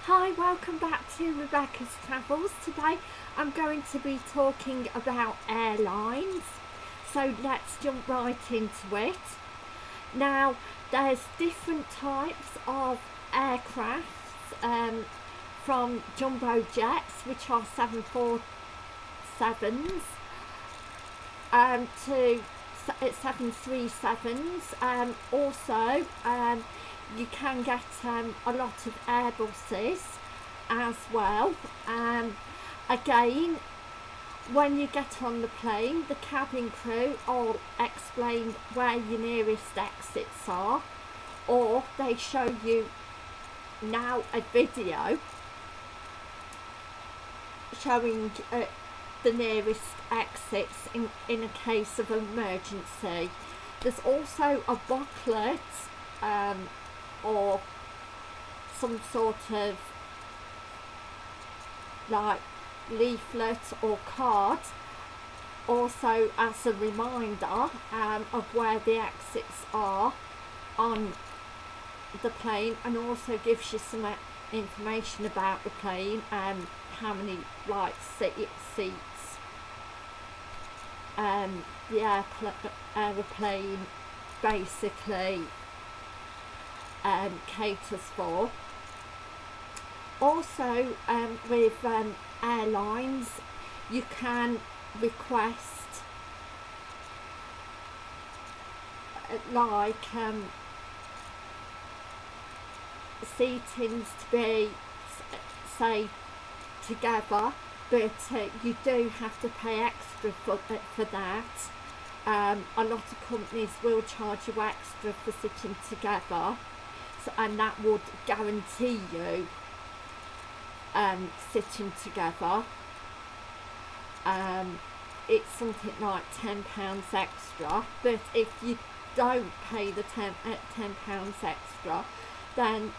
Hi, welcome back to Rebecca's Travels. Today I'm going to be talking about airlines. So let's jump right into it. Now, there's different types of aircrafts, from jumbo jets, which are 747s, to 737s. Also, you can get a lot of Airbuses as well. Again, when you get on the plane, the cabin crew will explain where your nearest exits are, or they show you now a video showing the nearest exits in a case of emergency. There's also a booklet or some sort of like leaflet or card, also as a reminder of where the exits are on the plane, and also gives you some information about the plane and how many seats the aeroplane basically caters for. Also, with airlines, you can request seatings to be, say, together, but you do have to pay extra for that. A lot of companies will charge you extra for sitting together, and that would guarantee you sitting together. It's something like £10 extra, but if you don't pay the £10 extra, then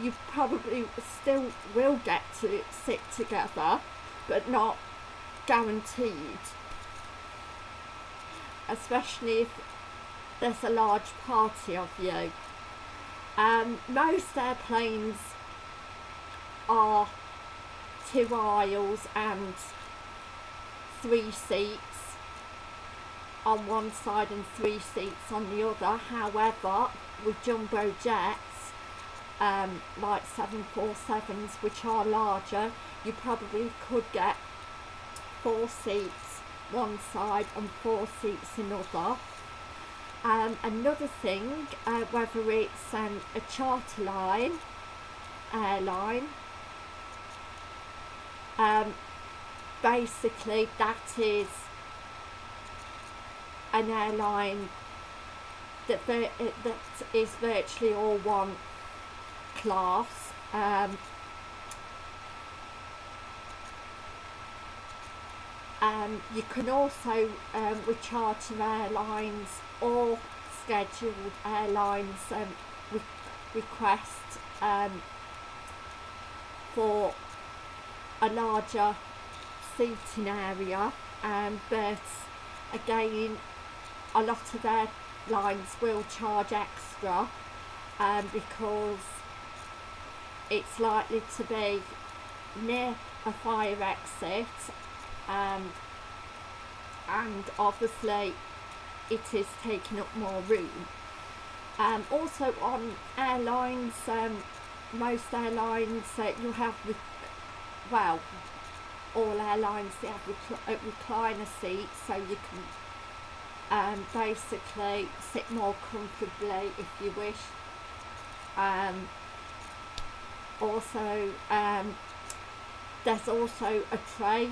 you probably still will get to sit together, but not guaranteed, especially if there's a large party of you. Most airplanes are 2 aisles and 3 seats on one side and 3 seats on the other. However, with jumbo jets, like 747s, which are larger, you probably could get 4 seats one side and 4 seats another. Another thing, whether it's a charter airline, basically that is an airline that is virtually all one class. You can also, with charter airlines or scheduled airlines, request for a larger seating area, but again, a lot of airlines will charge extra because it's likely to be near a fire exit, and obviously it is taking up more room. Also on airlines, most airlines you have, well, all airlines, they have recliner seats, so you can basically sit more comfortably if you wish. Also, there's also a tray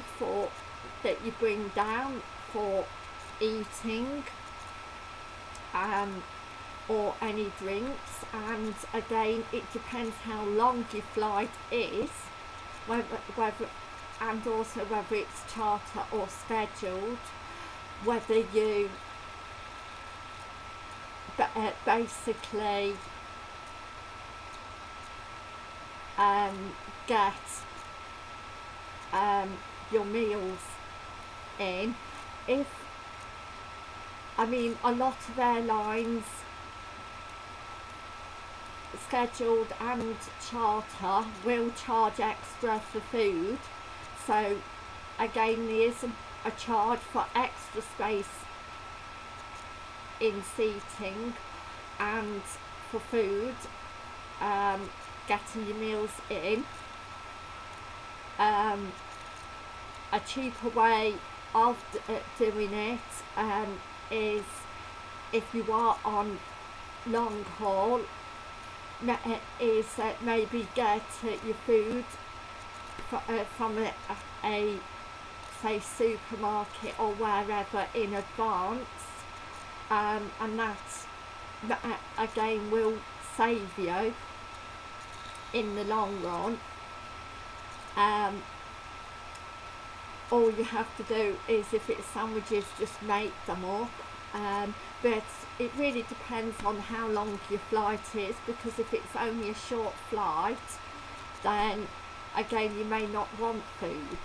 that you bring down for eating or any drinks, and again it depends how long your flight is, whether and also whether it's charter or scheduled, whether you basically get your meals in. A lot of airlines scheduled and charter will charge extra for food. So again, there is a charge for extra space in seating and for food, getting your meals in. A cheaper way of doing it is if you are on long haul, is maybe get your food from a say supermarket or wherever in advance, and that again will save you in the long run. All you have to do is, if it's sandwiches, just make them up, but it really depends on how long your flight is, because if it's only a short flight, then again you may not want food,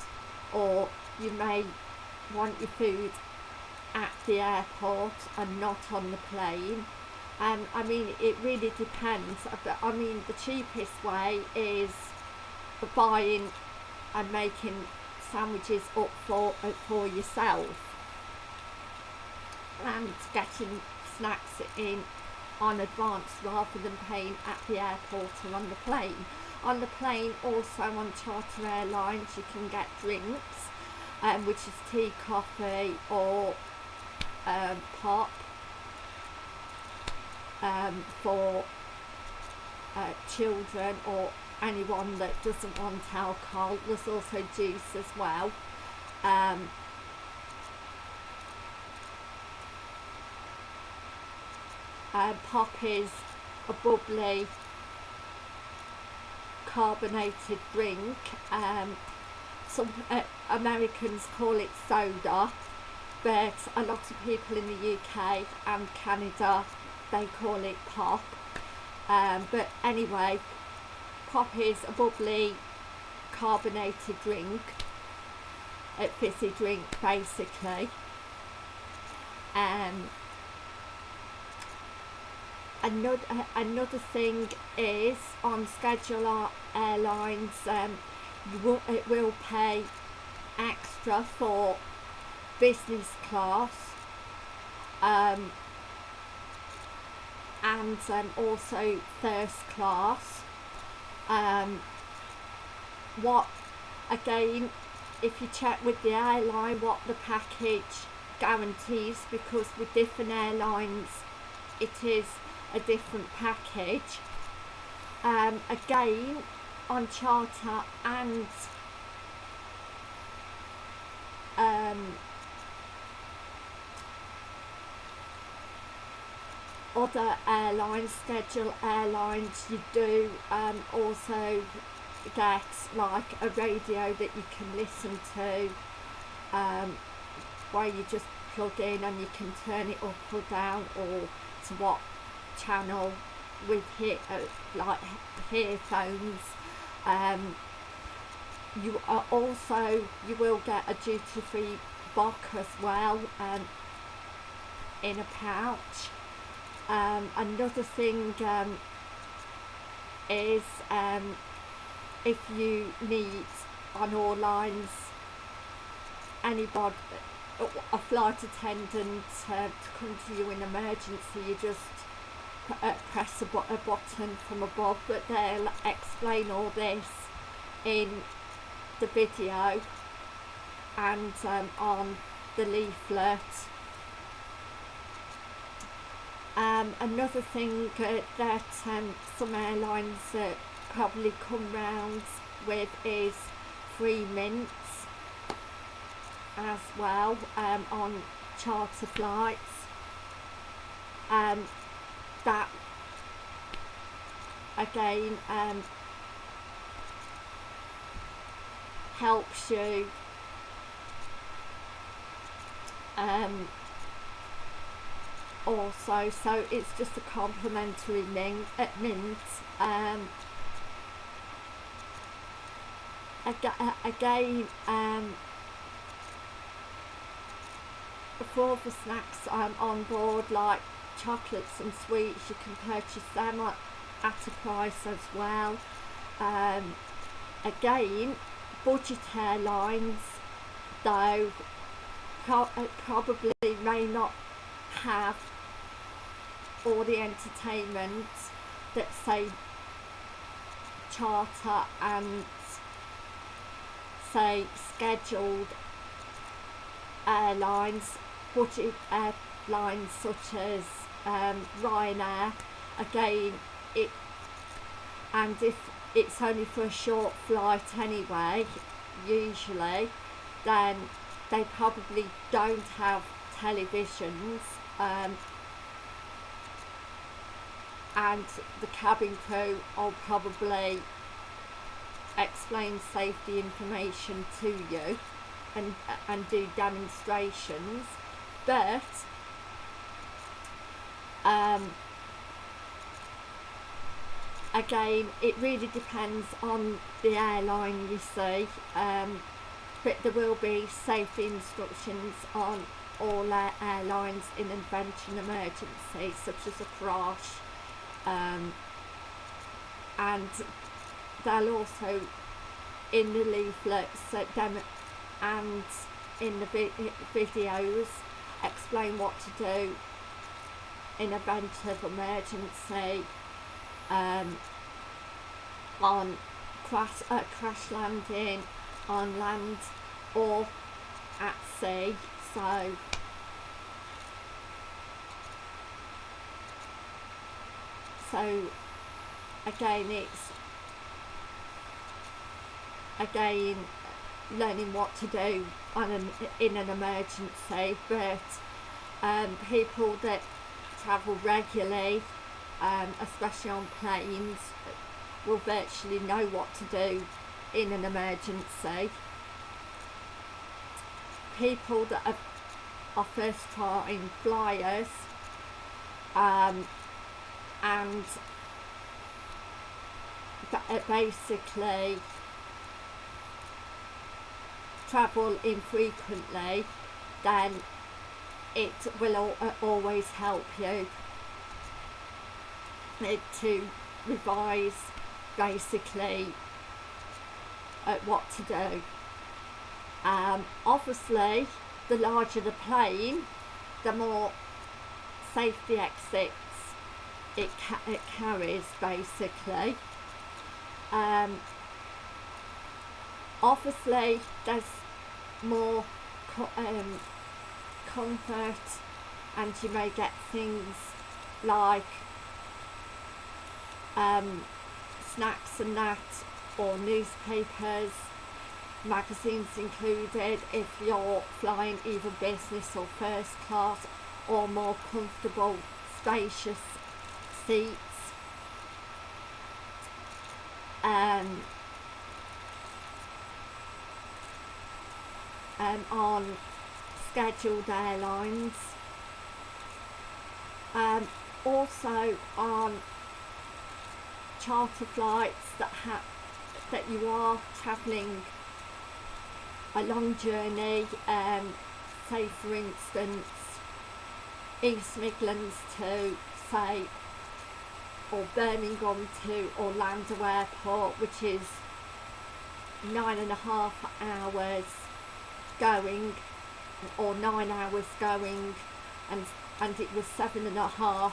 or you may want your food at the airport and not on the plane. I mean, it really depends, but I mean the cheapest way is buying and making sandwiches up for yourself and getting snacks in on advance rather than paying at the airport or on the plane. On the plane, also on charter airlines, you can get drinks, which is tea, coffee or pop, for children or anyone that doesn't want alcohol. There's also juice as well. Pop is a bubbly carbonated drink. Some Americans call it soda, but a lot of people in the UK and Canada, they call it pop. But anyway, pop is a bubbly carbonated drink, a fizzy drink basically. Another thing is, on schedule airlines, it will pay extra for business class, and also first class. What again, if you check with the airline what the package guarantees, because with different airlines it is a different package. Again, on charter and other airlines, schedule airlines, you do also get like a radio that you can listen to, where you just plug in and you can turn it up or down, or to what channel with like earphones. You are also, you will get a duty-free box as well, in a pouch. Another thing is, if you need on all lines anybody, a flight attendant to come to you in emergency, you just press a button from above, but they'll explain all this in the video and on the leaflet. Another thing that some airlines probably come round with is free mints as well, on charter flights. That again helps you also, so it's just a complimentary mint. Again, for the snacks on board, like chocolates and sweets, you can purchase them at a price as well. Again, budget airlines, though, probably may not have all the entertainment that, say, charter and, say, scheduled airlines, budget airlines such as Ryanair. Again, and if it's only for a short flight anyway, usually, then they probably don't have televisions, and the cabin crew will probably explain safety information to you and do demonstrations. But again, it really depends on the airline, you see, but there will be safety instructions on all airlines in event of an emergency, such as a crash, and they'll also, in the leaflets and in the videos, explain what to do in event of emergency, on crash landing, on land or at sea. So again, it's learning what to do in an emergency. But people that travel regularly, especially on planes, will virtually know what to do in an emergency. People that are first time flyers, and basically travel infrequently, then it will always help you to revise basically what to do. Obviously, the larger the plane, the more safety exits it carries, basically. Obviously, there's more comfort, and you may get things like snacks and that, or newspapers, magazines included, if you're flying either business or first class, or more comfortable, spacious seats. On scheduled airlines, also on charter flights that you are travelling a long journey, say for instance East Midlands to, say, or Birmingham to Orlando Airport, which is 9.5 hours going, or 9 hours going, and it was 7.5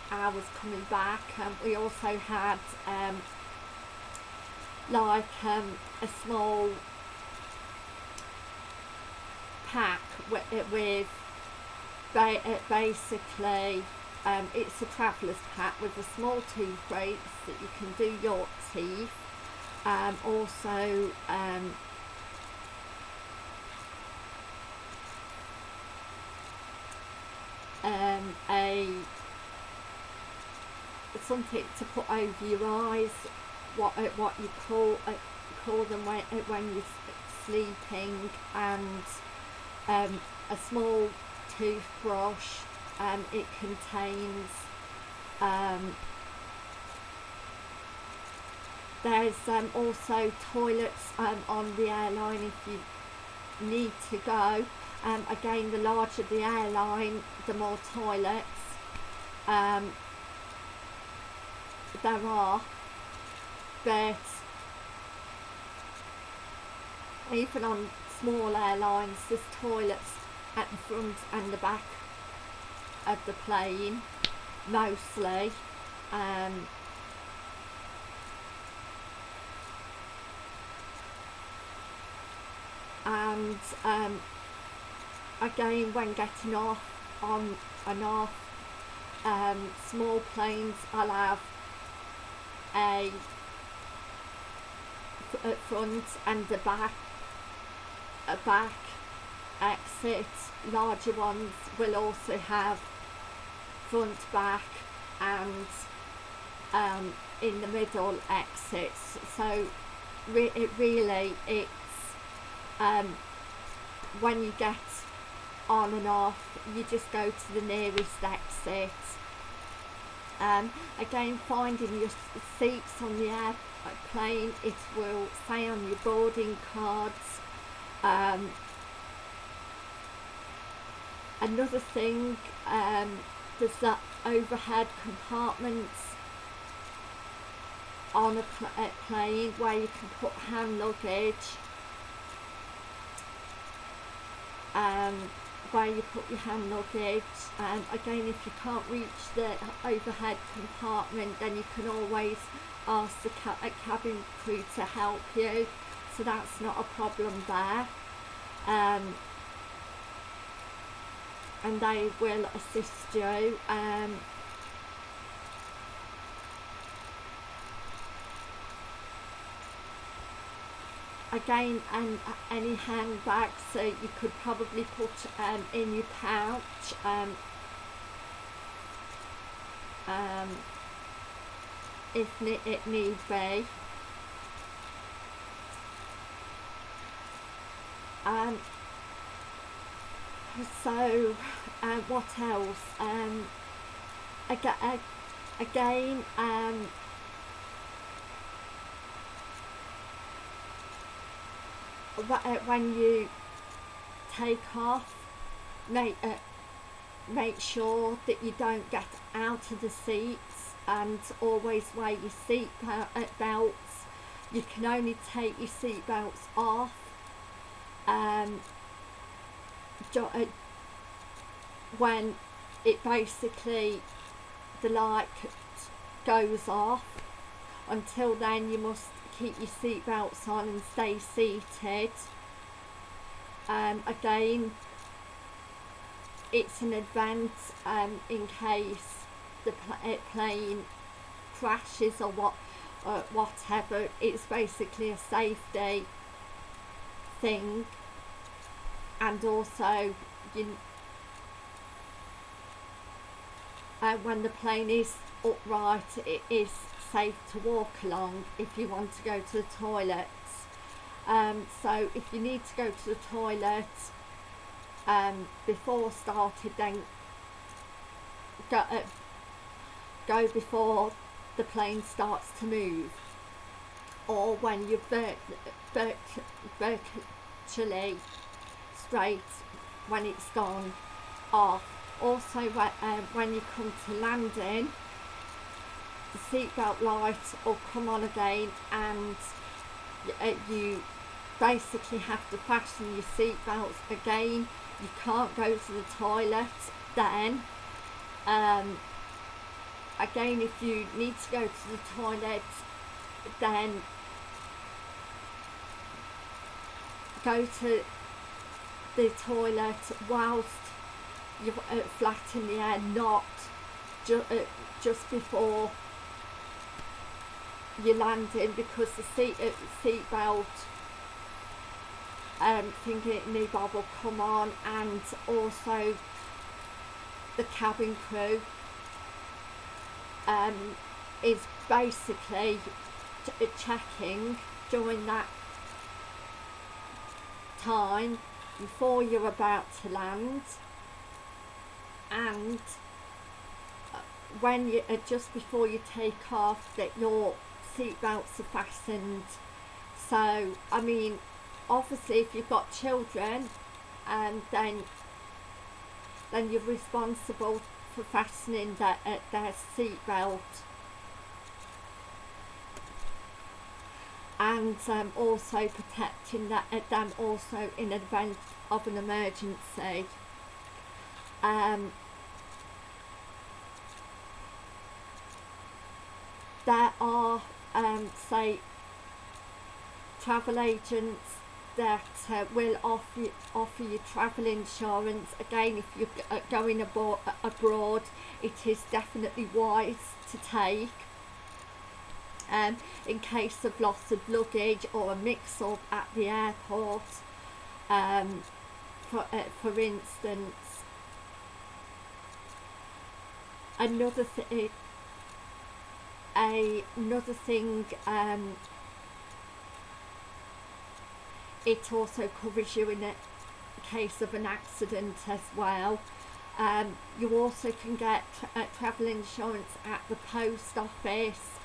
hours coming back. We also had a small pack with basically it's a traveller's pack with a small toothbrush that you can do your teeth, also something to put over your eyes, what you call them when you're sleeping, and a small toothbrush. It contains there's also toilets on the airline if you need to go. Again, the larger the airline, the more toilets. there are, but even on small airlines there's toilets at the front and the back of the plane mostly. And again, when getting off on and off small planes, I'll have a front and a back exit. Larger ones will also have front, back, and in the middle exits. So really it's when you get on and off, you just go to the nearest exit. Again, finding your seats on the airplane, it will say on your boarding cards. Another thing, there's the overhead compartments on a plane where you can put hand luggage, where you put your hand luggage. Again, if you can't reach the overhead compartment, then you can always ask the cabin crew to help you, so that's not a problem there. And they will assist you. Again, and any handbags, so you could probably put in your pouch, if it need be. So what else? Again, when you take off, make sure that you don't get out of the seats, and always wear your seat belts. You can only take your seat belts off when it basically the light goes off. Until then, you must keep your seat belts on and stay seated. Again, it's an event in case the plane crashes or whatever. It's basically a safety thing, and also when the plane is upright, it is safe to walk along if you want to go to the toilets. So if you need to go to the toilet before started, then go before the plane starts to move, or when you're virtually straight when it's gone off. Also, when you come to landing, the seatbelt light will come on again, and you basically have to fasten your seatbelts again. You can't go to the toilet then. Again, if you need to go to the toilet, then go to the toilet whilst you're flat in the air, not just before you're landing, because the seatbelt thingy bob will come on, and also the cabin crew is basically checking during that time before you're about to land, and when you just before you take off, that your seatbelts are fastened. So I mean, obviously if you've got children, then you're responsible for fastening their seatbelt and also protecting them also in event of an emergency. There are say travel agents that will offer you travel insurance. Again, if you're going abroad, it is definitely wise to take in case of loss of luggage or a mix-up at the airport. For instance, another thing it also covers you in a case of an accident as well. You also can get travel insurance at the post office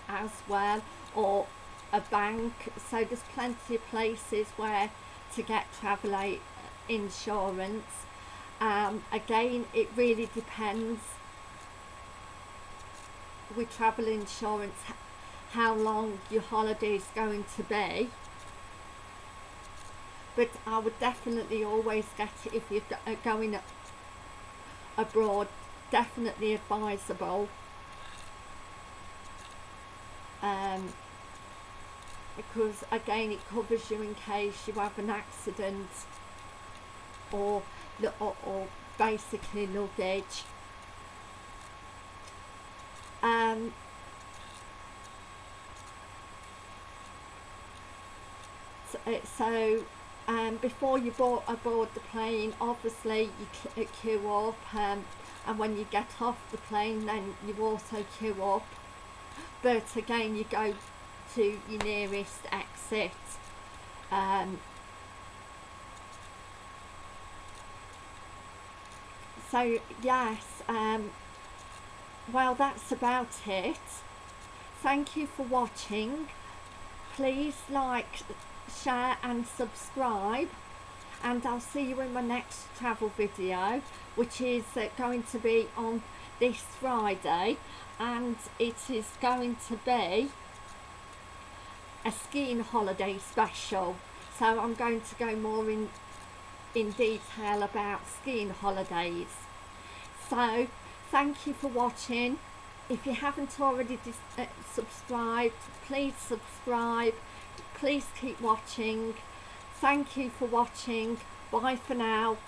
as well, or a bank. So there's plenty of places where to get travel insurance. Again, it really depends with travel insurance how long your holiday is going to be, but I would definitely always get it if you're going abroad. Definitely advisable, because again it covers you in case you have an accident or basically luggage. So before you aboard the plane, obviously you queue up, and when you get off the plane then you also queue up, but again you go to your nearest exit. So yes, well, that's about it. Thank you for watching. Please like, share and subscribe, and I'll see you in my next travel video, which is going to be on this Friday, and it is going to be a skiing holiday special. So I'm going to go more in detail about skiing holidays. So thank you for watching. If you haven't already subscribed, please subscribe. Please keep watching. Thank you for watching. Bye for now.